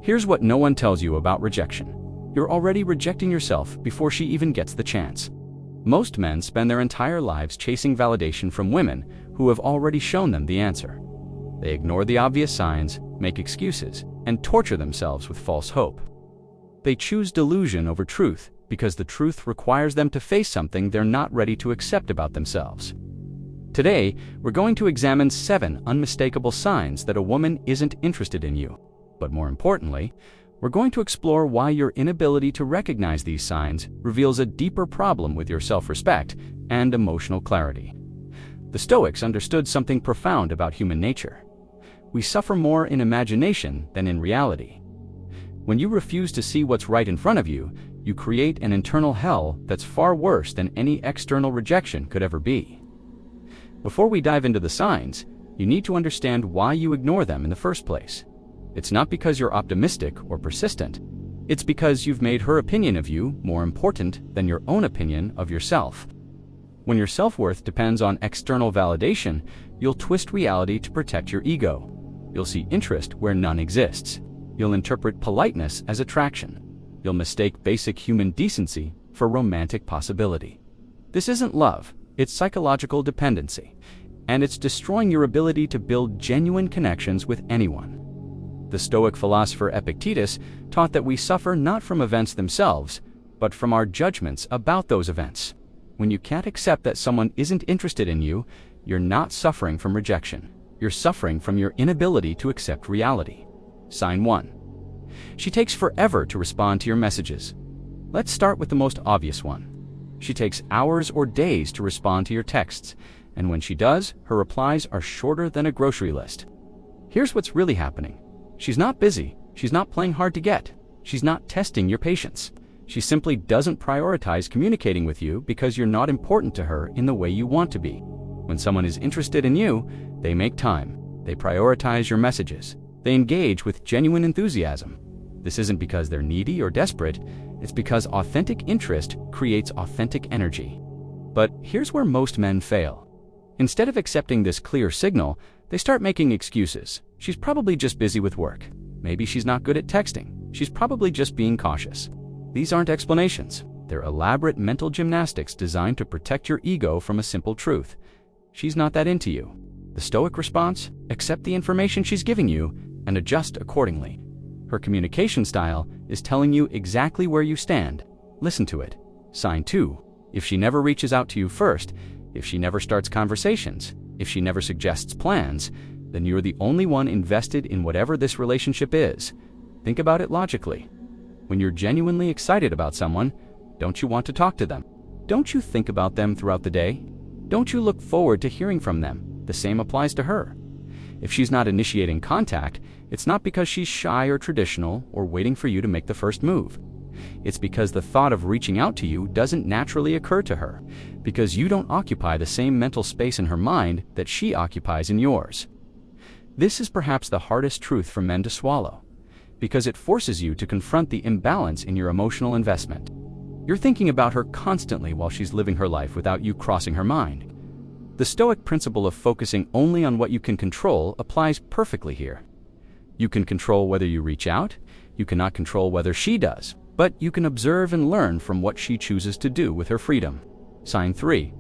Here's what no one tells you about rejection. You're already rejecting yourself before she even gets the chance. Most men spend their entire lives chasing validation from women who have already shown them the answer. They ignore the obvious signs, make excuses, and torture themselves with false hope. They choose delusion over truth because the truth requires them to face something they're not ready to accept about themselves. Today, we're going to examine 7 unmistakable signs that a woman isn't interested in you. But more importantly, we're going to explore why your inability to recognize these signs reveals a deeper problem with your self-respect and emotional clarity. The Stoics understood something profound about human nature. We suffer more in imagination than in reality. When you refuse to see what's right in front of you, you create an internal hell that's far worse than any external rejection could ever be. Before we dive into the signs, you need to understand why you ignore them in the first place. It's not because you're optimistic or persistent. It's because you've made her opinion of you more important than your own opinion of yourself. When your self-worth depends on external validation, you'll twist reality to protect your ego. You'll see interest where none exists. You'll interpret politeness as attraction. You'll mistake basic human decency for romantic possibility. This isn't love, it's psychological dependency, and it's destroying your ability to build genuine connections with anyone. The Stoic philosopher Epictetus taught that we suffer not from events themselves, but from our judgments about those events. When you can't accept that someone isn't interested in you, you're not suffering from rejection. You're suffering from your inability to accept reality. Sign 1. She takes forever to respond to your messages. Let's start with the most obvious one. She takes hours or days to respond to your texts, and when she does, her replies are shorter than a grocery list. Here's what's really happening. She's not busy. She's not playing hard to get. She's not testing your patience. She simply doesn't prioritize communicating with you because you're not important to her in the way you want to be. When someone is interested in you, they make time. They prioritize your messages. They engage with genuine enthusiasm. This isn't because they're needy or desperate. It's because authentic interest creates authentic energy. But here's where most men fail. Instead of accepting this clear signal, they start making excuses. She's probably just busy with work. Maybe she's not good at texting. She's probably just being cautious. These aren't explanations. They're elaborate mental gymnastics designed to protect your ego from a simple truth. She's not that into you. The Stoic response: accept the information she's giving you and adjust accordingly. Her communication style is telling you exactly where you stand. Listen to it. Sign 2. If she never reaches out to you first, if she never starts conversations, if she never suggests plans, then you're the only one invested in whatever this relationship is. Think about it logically. When you're genuinely excited about someone, don't you want to talk to them? Don't you think about them throughout the day? Don't you look forward to hearing from them? The same applies to her. If she's not initiating contact, it's not because she's shy or traditional or waiting for you to make the first move. It's because the thought of reaching out to you doesn't naturally occur to her, because you don't occupy the same mental space in her mind that she occupies in yours. This is perhaps the hardest truth for men to swallow, because it forces you to confront the imbalance in your emotional investment. You're thinking about her constantly while she's living her life without you crossing her mind. The Stoic principle of focusing only on what you can control applies perfectly here. You can control whether you reach out, you cannot control whether she does, but you can observe and learn from what she chooses to do with her freedom. Sign 3.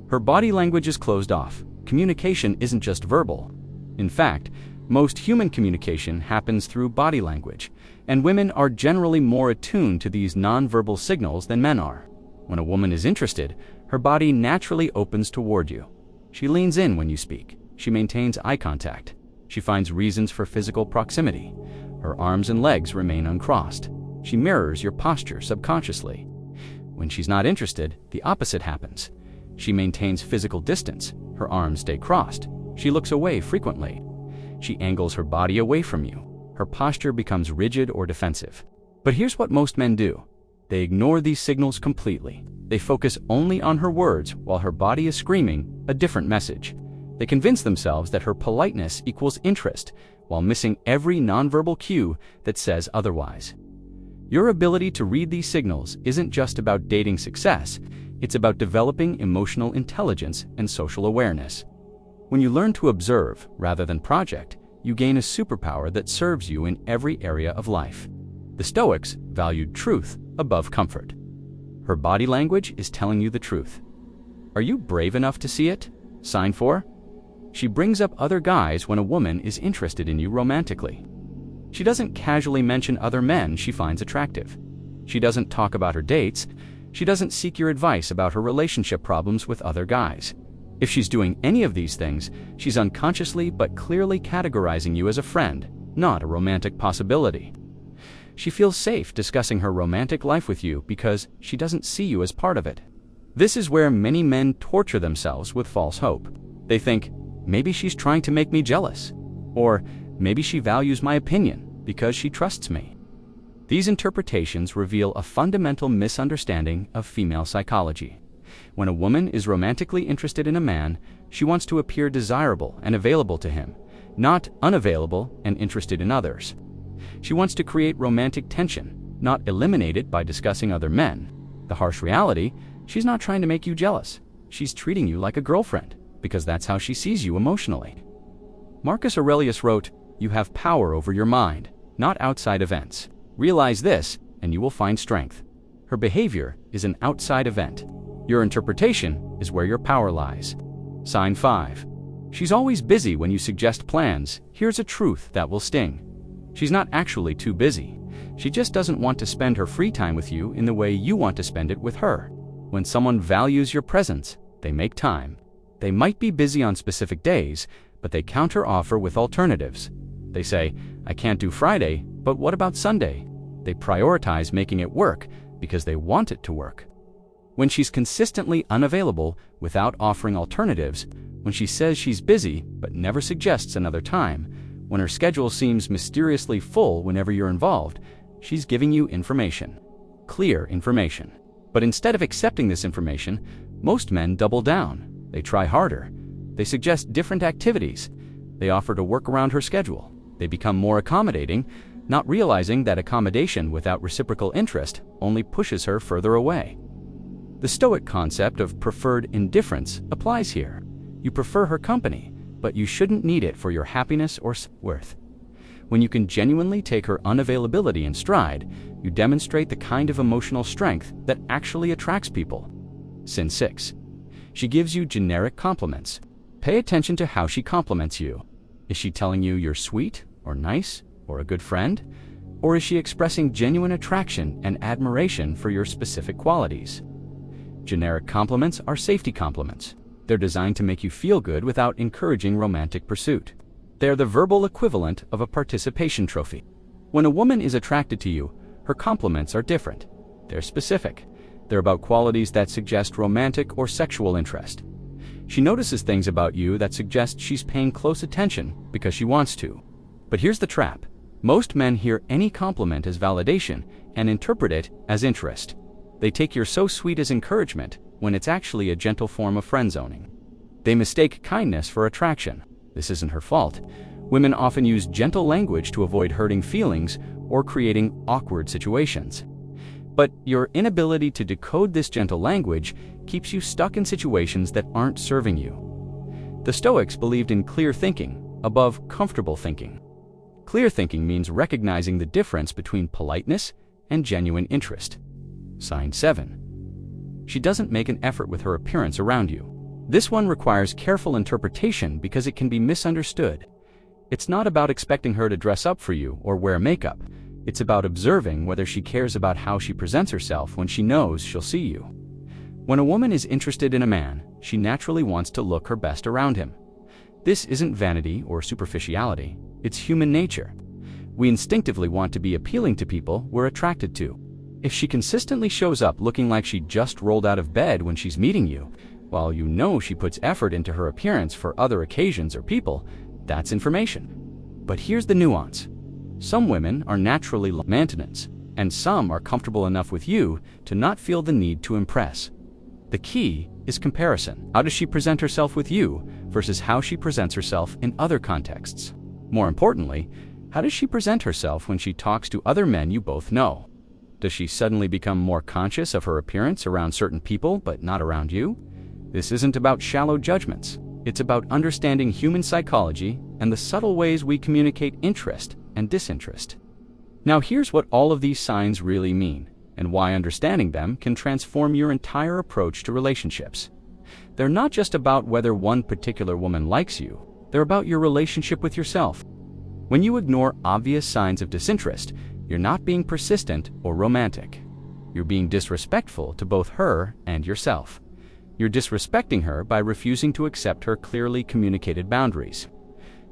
Her body language is closed off. Communication isn't just verbal. In fact, most human communication happens through body language, and women are generally more attuned to these nonverbal signals than men are. When a woman is interested, her body naturally opens toward you. She leans in when you speak. She maintains eye contact. She finds reasons for physical proximity. Her arms and legs remain uncrossed. She mirrors your posture subconsciously. When she's not interested, the opposite happens. She maintains physical distance. Her arms stay crossed. She looks away frequently. She angles her body away from you. Her posture becomes rigid or defensive. But here's what most men do. They ignore these signals completely. They focus only on her words while her body is screaming a different message. They convince themselves that her politeness equals interest, while missing every nonverbal cue that says otherwise. Your ability to read these signals isn't just about dating success, it's about developing emotional intelligence and social awareness. When you learn to observe rather than project, you gain a superpower that serves you in every area of life. The Stoics valued truth above comfort. Her body language is telling you the truth. Are you brave enough to see it? Sign 4. She brings up other guys when a woman is interested in you romantically. She doesn't casually mention other men she finds attractive. She doesn't talk about her dates. She doesn't seek your advice about her relationship problems with other guys. If she's doing any of these things, she's unconsciously but clearly categorizing you as a friend, not a romantic possibility. She feels safe discussing her romantic life with you because she doesn't see you as part of it. This is where many men torture themselves with false hope. They think, maybe she's trying to make me jealous, or maybe she values my opinion because she trusts me. These interpretations reveal a fundamental misunderstanding of female psychology. When a woman is romantically interested in a man, she wants to appear desirable and available to him, not unavailable and interested in others. She wants to create romantic tension, not eliminate it by discussing other men. The harsh reality, she's not trying to make you jealous. She's treating you like a girlfriend, because that's how she sees you emotionally. Marcus Aurelius wrote, "You have power over your mind, not outside events. Realize this, and you will find strength." Her behavior is an outside event. Your interpretation is where your power lies. Sign 5. She's always busy when you suggest plans. Here's a truth that will sting. She's not actually too busy. She just doesn't want to spend her free time with you in the way you want to spend it with her. When someone values your presence, they make time. They might be busy on specific days, but they counter-offer with alternatives. They say, "I can't do Friday, but what about Sunday?" They prioritize making it work because they want it to work. When she's consistently unavailable without offering alternatives, when she says she's busy but never suggests another time, when her schedule seems mysteriously full whenever you're involved, she's giving you information. Clear information. But instead of accepting this information, most men double down. They try harder. They suggest different activities. They offer to work around her schedule. They become more accommodating, not realizing that accommodation without reciprocal interest only pushes her further away. The Stoic concept of preferred indifference applies here. You prefer her company, but you shouldn't need it for your happiness or worth. When you can genuinely take her unavailability in stride, you demonstrate the kind of emotional strength that actually attracts people. Sin 6. She gives you generic compliments. Pay attention to how she compliments you. Is she telling you you're sweet, or nice, or a good friend? Or is she expressing genuine attraction and admiration for your specific qualities? Generic compliments are safety compliments. They're designed to make you feel good without encouraging romantic pursuit. They're the verbal equivalent of a participation trophy. When a woman is attracted to you, her compliments are different. They're specific. They're about qualities that suggest romantic or sexual interest. She notices things about you that suggest she's paying close attention because she wants to. But here's the trap. Most men hear any compliment as validation and interpret it as interest. They take your "so sweet" as encouragement when it's actually a gentle form of friend-zoning. They mistake kindness for attraction. This isn't her fault. Women often use gentle language to avoid hurting feelings or creating awkward situations. But your inability to decode this gentle language keeps you stuck in situations that aren't serving you. The Stoics believed in clear thinking above comfortable thinking. Clear thinking means recognizing the difference between politeness and genuine interest. Sign 7. She doesn't make an effort with her appearance around you. This one requires careful interpretation because it can be misunderstood. It's not about expecting her to dress up for you or wear makeup. It's about observing whether she cares about how she presents herself when she knows she'll see you. When a woman is interested in a man, she naturally wants to look her best around him. This isn't vanity or superficiality. It's human nature. We instinctively want to be appealing to people we're attracted to. If she consistently shows up looking like she just rolled out of bed when she's meeting you, while you know she puts effort into her appearance for other occasions or people, that's information. But here's the nuance. Some women are naturally low maintenance, and some are comfortable enough with you to not feel the need to impress. The key is comparison. How does she present herself with you versus how she presents herself in other contexts? More importantly, how does she present herself when she talks to other men you both know? Does she suddenly become more conscious of her appearance around certain people but not around you? This isn't about shallow judgments. It's about understanding human psychology and the subtle ways we communicate interest and disinterest. Now here's what all of these signs really mean, and why understanding them can transform your entire approach to relationships. They're not just about whether one particular woman likes you, they're about your relationship with yourself. When you ignore obvious signs of disinterest, you're not being persistent or romantic. You're being disrespectful to both her and yourself. You're disrespecting her by refusing to accept her clearly communicated boundaries.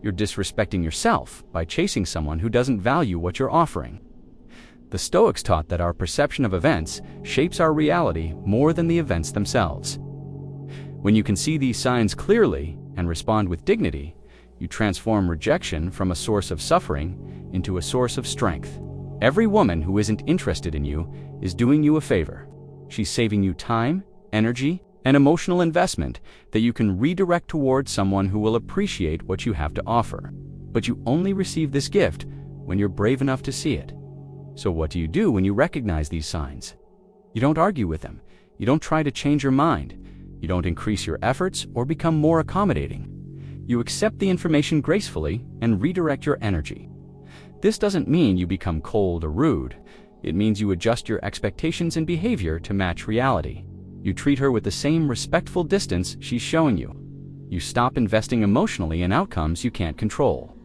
You're disrespecting yourself by chasing someone who doesn't value what you're offering. The Stoics taught that our perception of events shapes our reality more than the events themselves. When you can see these signs clearly and respond with dignity, you transform rejection from a source of suffering into a source of strength. Every woman who isn't interested in you is doing you a favor. She's saving you time, energy, and emotional investment that you can redirect towards someone who will appreciate what you have to offer. But you only receive this gift when you're brave enough to see it. So what do you do when you recognize these signs? You don't argue with them. You don't try to change your mind. You don't increase your efforts or become more accommodating. You accept the information gracefully and redirect your energy. This doesn't mean you become cold or rude. It means you adjust your expectations and behavior to match reality. You treat her with the same respectful distance she's showing you. You stop investing emotionally in outcomes you can't control.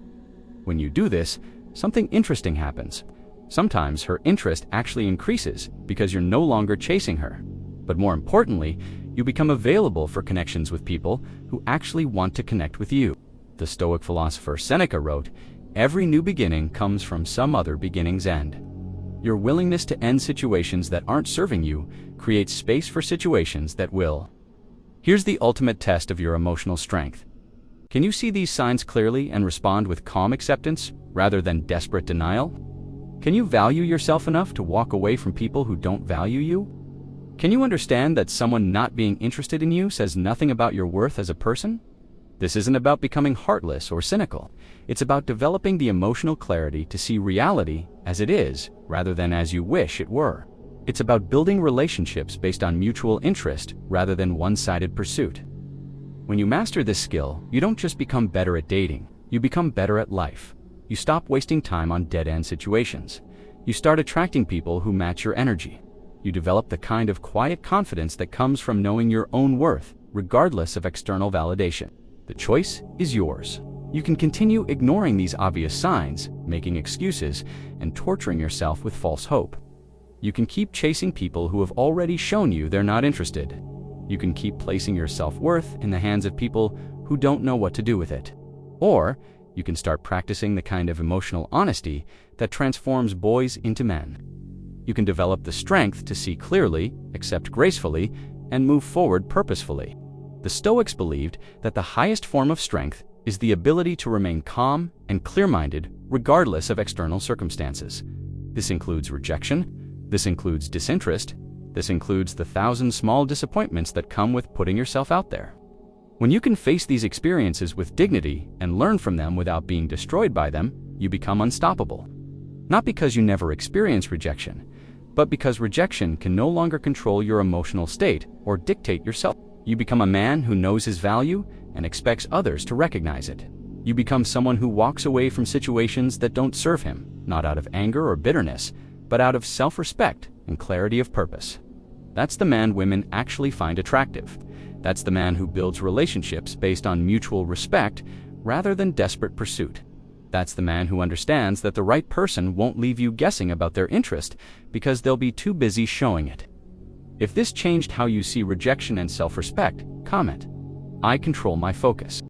When you do this, something interesting happens. Sometimes her interest actually increases because you're no longer chasing her. But more importantly, you become available for connections with people who actually want to connect with you. The Stoic philosopher Seneca wrote, "Every new beginning comes from some other beginning's end." Your willingness to end situations that aren't serving you creates space for situations that will. Here's the ultimate test of your emotional strength. Can you see these signs clearly and respond with calm acceptance rather than desperate denial? Can you value yourself enough to walk away from people who don't value you? Can you understand that someone not being interested in you says nothing about your worth as a person? This isn't about becoming heartless or cynical. It's about developing the emotional clarity to see reality as it is rather than as you wish it were. It's about building relationships based on mutual interest rather than one-sided pursuit. When you master this skill, you don't just become better at dating, you become better at life. You stop wasting time on dead-end situations. You start attracting people who match your energy. You develop the kind of quiet confidence that comes from knowing your own worth, regardless of external validation. The choice is yours. You can continue ignoring these obvious signs, making excuses, and torturing yourself with false hope. You can keep chasing people who have already shown you they're not interested. You can keep placing your self-worth in the hands of people who don't know what to do with it. Or, you can start practicing the kind of emotional honesty that transforms boys into men. You can develop the strength to see clearly, accept gracefully, and move forward purposefully. The Stoics believed that the highest form of strength is the ability to remain calm and clear-minded regardless of external circumstances. This includes rejection, this includes disinterest, this includes the 1,000 small disappointments that come with putting yourself out there. When you can face these experiences with dignity and learn from them without being destroyed by them, you become unstoppable. Not because you never experience rejection, but because rejection can no longer control your emotional state or dictate yourself. You become a man who knows his value and expects others to recognize it. You become someone who walks away from situations that don't serve him, not out of anger or bitterness, but out of self-respect and clarity of purpose. That's the man women actually find attractive. That's the man who builds relationships based on mutual respect rather than desperate pursuit. That's the man who understands that the right person won't leave you guessing about their interest because they'll be too busy showing it. If this changed how you see rejection and self-respect, comment. I control my focus.